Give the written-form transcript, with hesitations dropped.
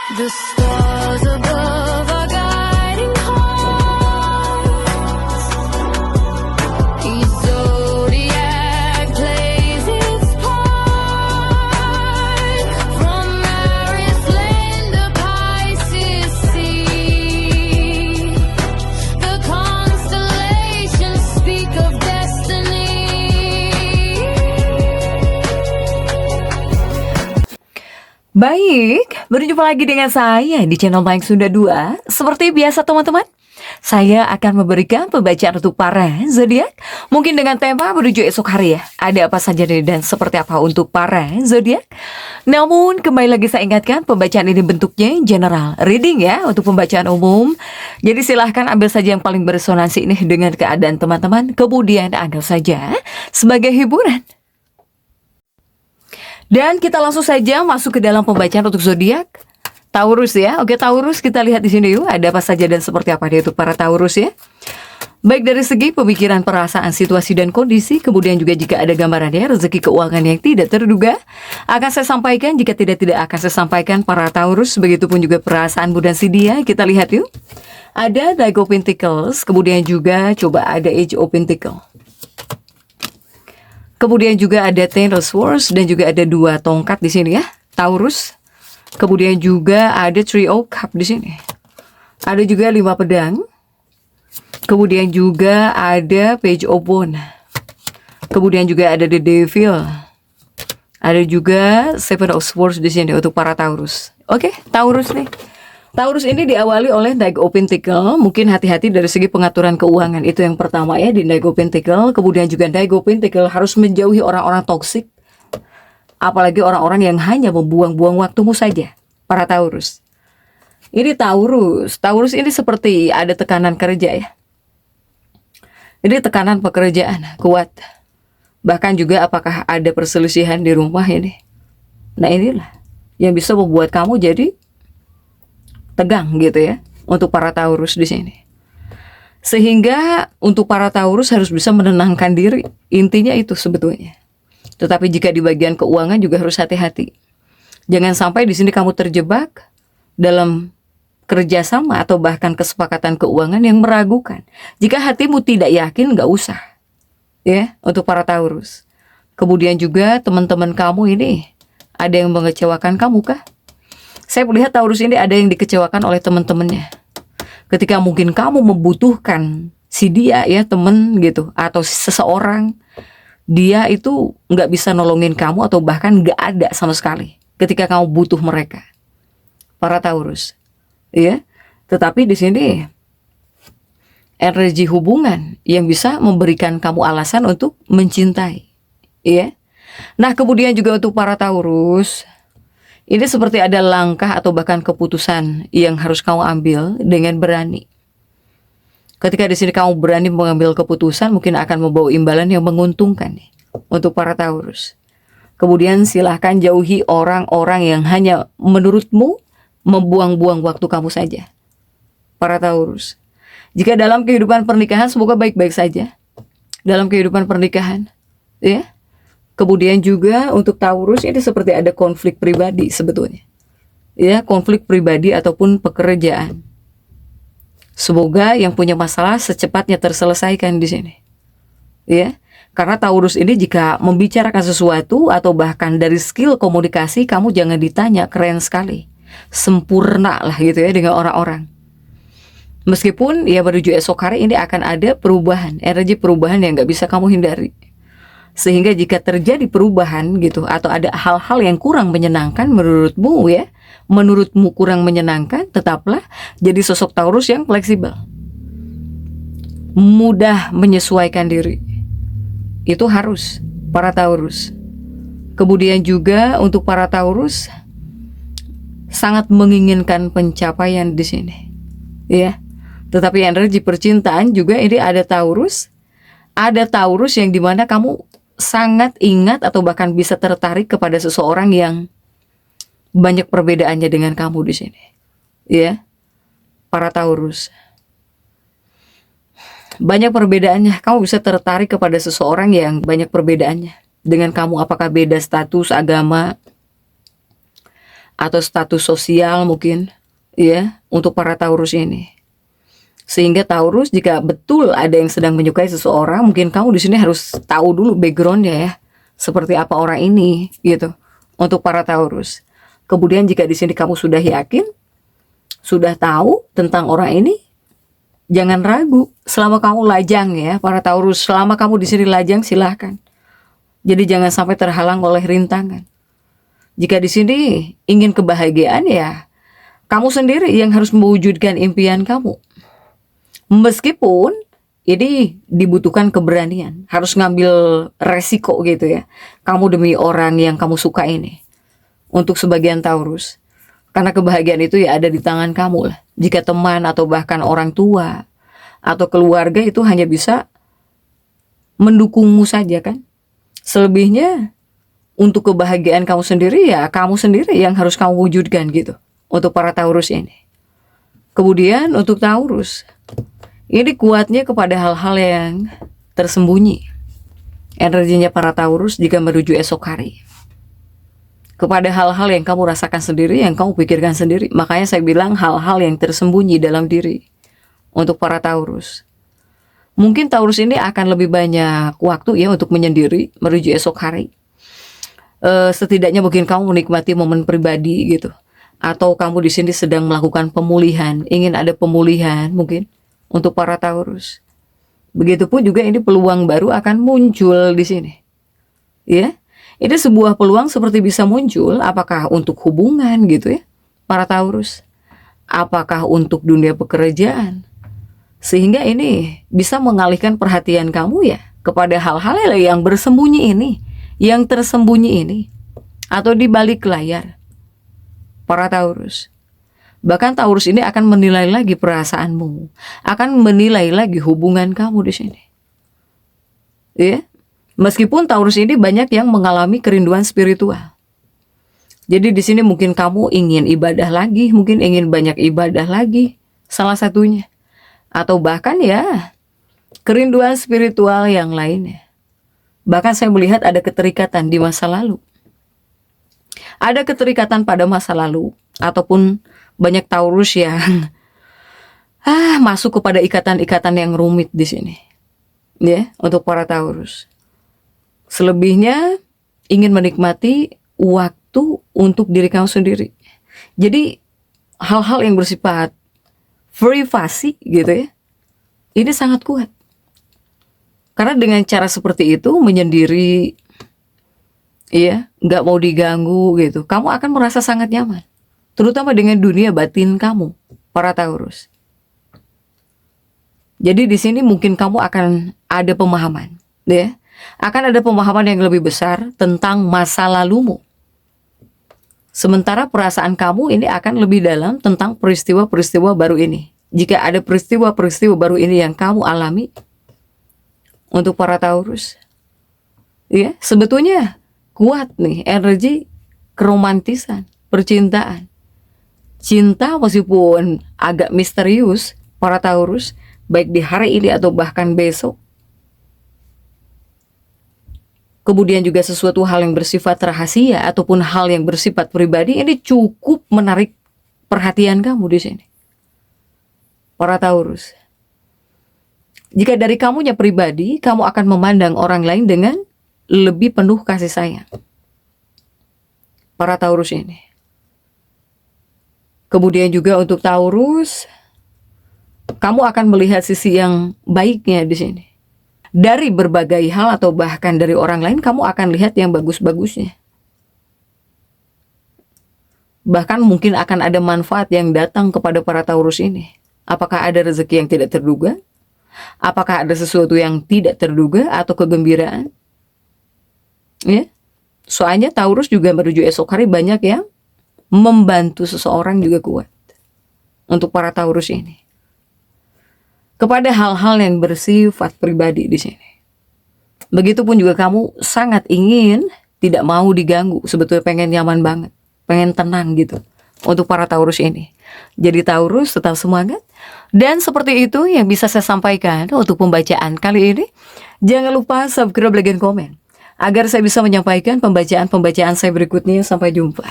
The stars above are guiding hearts. Each zodiac plays its part. From Aries land to Pisces sea, the constellations speak of destiny. Baik, berjumpa lagi dengan saya di channel Mayang Sunda 2. Seperti biasa teman-teman, saya akan memberikan pembacaan untuk para zodiak. Mungkin dengan tema menuju esok hari ya. Ada apa saja nih dan seperti apa untuk para zodiak. Namun kembali lagi saya ingatkan, pembacaan ini bentuknya general reading ya, untuk pembacaan umum. Jadi silahkan ambil saja yang paling beresonansi ini dengan keadaan teman-teman, kemudian anggap saja sebagai hiburan. Dan kita langsung saja masuk ke dalam pembacaan untuk zodiak Taurus ya. Oke, Taurus, kita lihat di sini yuk, ada apa saja dan seperti apa dia untuk para Taurus ya. Baik dari segi pemikiran, perasaan, situasi dan kondisi, kemudian juga jika ada gambarannya rezeki keuangan yang tidak terduga akan saya sampaikan, jika tidak akan saya sampaikan para Taurus. Begitupun juga perasaanmu dan si dia. Kita lihat yuk. Ada Knight of Pentacles, kemudian juga coba ada Age of Pentacles. Kemudian juga ada Ten of Swords dan juga ada 2 tongkat di sini ya, Taurus. Kemudian juga ada Three of Cups di sini. Ada juga 5 pedang. Kemudian juga ada Page of Wands. Kemudian juga ada The Devil. Ada juga Seven of Swords di sini untuk para Taurus. Oke, Taurus nih. Taurus ini diawali oleh Knight of Pentacles. Mungkin hati-hati dari segi pengaturan keuangan, itu yang pertama ya di Knight of Pentacles. Kemudian juga Knight of Pentacles harus menjauhi orang-orang toksik, apalagi orang-orang yang hanya membuang-buang waktumu saja, para Taurus. Ini Taurus ini seperti ada tekanan kerja ya. Ini tekanan pekerjaan kuat. Bahkan juga apakah ada perselisihan di rumah ini. Nah inilah yang bisa membuat kamu jadi tegang gitu ya untuk para Taurus di sini. Sehingga untuk para Taurus harus bisa menenangkan diri. Intinya itu sebetulnya. Tetapi jika di bagian keuangan juga harus hati-hati. Jangan sampai di sini kamu terjebak dalam kerjasama atau bahkan kesepakatan keuangan yang meragukan. Jika hatimu tidak yakin, nggak usah. Ya, untuk para Taurus. Kemudian juga teman-teman kamu ini, ada yang mengecewakan kamu kah? Saya melihat Taurus ini ada yang dikecewakan oleh teman-temannya. Ketika mungkin kamu membutuhkan si dia ya, temen gitu, atau seseorang, dia itu nggak bisa nolongin kamu atau bahkan nggak ada sama sekali ketika kamu butuh mereka, para Taurus, ya. Tetapi di sini energi hubungan yang bisa memberikan kamu alasan untuk mencintai, ya. Nah kemudian juga untuk para Taurus, ini seperti ada langkah atau bahkan keputusan yang harus kamu ambil dengan berani. Ketika di sini kamu berani mengambil keputusan, mungkin akan membawa imbalan yang menguntungkan nih untuk para Taurus. Kemudian silahkan jauhi orang-orang yang hanya menurutmu membuang-buang waktu kamu saja, para Taurus. Jika dalam kehidupan pernikahan, semoga baik-baik saja dalam kehidupan pernikahan, ya. Kemudian juga untuk Taurus ini seperti ada konflik pribadi sebetulnya. Ya, konflik pribadi ataupun pekerjaan. Semoga yang punya masalah secepatnya terselesaikan di sini. Ya, karena Taurus ini jika membicarakan sesuatu atau bahkan dari skill komunikasi, kamu jangan ditanya, keren sekali. Sempurna lah gitu ya dengan orang-orang. Meskipun ya menuju esok hari ini akan ada perubahan, energi perubahan yang nggak bisa kamu hindari. Sehingga jika terjadi perubahan gitu atau ada hal-hal yang kurang menyenangkan menurutmu ya, menurutmu kurang menyenangkan, tetaplah jadi sosok Taurus yang fleksibel, mudah menyesuaikan diri. Itu harus para Taurus. Kemudian juga untuk para Taurus sangat menginginkan pencapaian di sini, ya. Tetapi energi percintaan juga ini ada Taurus yang dimana kamu sangat ingat atau bahkan bisa tertarik kepada seseorang yang banyak perbedaannya dengan kamu di sini, ya, para Taurus. Banyak perbedaannya, kamu bisa tertarik kepada seseorang yang banyak perbedaannya dengan kamu, apakah beda status, agama, atau status sosial mungkin, ya, untuk para Taurus ini. Sehingga Taurus jika betul ada yang sedang menyukai seseorang, mungkin kamu di sini harus tahu dulu backgroundnya ya, seperti apa orang ini gitu. Untuk para Taurus. Kemudian jika di sini kamu sudah yakin, sudah tahu tentang orang ini, jangan ragu. Selama kamu lajang ya, para Taurus, selama kamu di sini lajang silahkan. Jadi jangan sampai terhalang oleh rintangan. Jika di sini ingin kebahagiaan ya, kamu sendiri yang harus mewujudkan impian kamu. Meskipun ini dibutuhkan keberanian, harus ngambil resiko gitu ya. Kamu demi orang yang kamu suka ini. Untuk sebagian Taurus. Karena kebahagiaan itu ya ada di tangan kamu lah. Jika teman atau bahkan orang tua atau keluarga itu hanya bisa mendukungmu saja kan. Selebihnya untuk kebahagiaan kamu sendiri ya kamu sendiri yang harus kamu wujudkan gitu. Untuk para Taurus ini. Kemudian untuk Taurus. Ini kuatnya kepada hal-hal yang tersembunyi. Energinya para Taurus jika menuju esok hari. Kepada hal-hal yang kamu rasakan sendiri, yang kamu pikirkan sendiri. Makanya saya bilang hal-hal yang tersembunyi dalam diri. Untuk para Taurus. Mungkin Taurus ini akan lebih banyak waktu ya untuk menyendiri menuju esok hari. Setidaknya mungkin kamu menikmati momen pribadi gitu. Atau kamu di sini sedang melakukan pemulihan. Ingin ada pemulihan mungkin. Untuk para Taurus. Begitupun juga ini peluang baru akan muncul di sini. Ya. Ini sebuah peluang seperti bisa muncul apakah untuk hubungan gitu ya. Para Taurus. Apakah untuk dunia pekerjaan. Sehingga ini bisa mengalihkan perhatian kamu ya kepada hal-hal yang bersembunyi ini, yang tersembunyi ini atau di balik layar. Para Taurus. Bahkan Taurus ini akan menilai lagi perasaanmu, akan menilai lagi hubungan kamu di sini. Ya, meskipun Taurus ini banyak yang mengalami kerinduan spiritual. Jadi di sini mungkin kamu ingin ibadah lagi, mungkin ingin banyak ibadah lagi, salah satunya, atau bahkan ya kerinduan spiritual yang lainnya. Bahkan saya melihat ada keterikatan di masa lalu. Ada keterikatan pada masa lalu, ataupun banyak Taurus yang masuk kepada ikatan-ikatan yang rumit di sini. Ya, untuk para Taurus. Selebihnya ingin menikmati waktu untuk diri kamu sendiri. Jadi hal-hal yang bersifat privasi gitu ya. Ini sangat kuat. Karena dengan cara seperti itu menyendiri, ya, nggak mau diganggu gitu. Kamu akan merasa sangat nyaman. Terutama dengan dunia batin kamu, para Taurus. Jadi di sini mungkin kamu akan ada pemahaman, ya. Akan ada pemahaman yang lebih besar tentang masa lalumu. Sementara perasaan kamu ini akan lebih dalam tentang peristiwa-peristiwa baru ini. Jika ada peristiwa-peristiwa baru ini yang kamu alami, untuk para Taurus, ya, sebetulnya kuat nih energi keromantisan, percintaan. Cinta meskipun agak misterius, para Taurus, baik di hari ini atau bahkan besok. Kemudian juga sesuatu hal yang bersifat rahasia ataupun hal yang bersifat pribadi, ini cukup menarik perhatian kamu di sini. Para Taurus. Jika dari kamunya pribadi, kamu akan memandang orang lain dengan lebih penuh kasih sayang. Para Taurus ini. Kemudian juga untuk Taurus, kamu akan melihat sisi yang baiknya di sini. Dari berbagai hal atau bahkan dari orang lain, kamu akan lihat yang bagus-bagusnya. Bahkan mungkin akan ada manfaat yang datang kepada para Taurus ini. Apakah ada rezeki yang tidak terduga? Apakah ada sesuatu yang tidak terduga atau kegembiraan? Ya. Soalnya Taurus juga menuju esok hari banyak yang membantu seseorang juga kuat. Untuk para Taurus ini. Kepada hal-hal yang bersifat pribadi di sini. Begitupun juga kamu sangat ingin tidak mau diganggu. Sebetulnya pengen nyaman banget. Pengen tenang gitu. Untuk para Taurus ini. Jadi Taurus tetap semangat. Dan seperti itu yang bisa saya sampaikan untuk pembacaan kali ini. Jangan lupa subscribe, like, dan komen. Agar saya bisa menyampaikan pembacaan-pembacaan saya berikutnya. Sampai jumpa.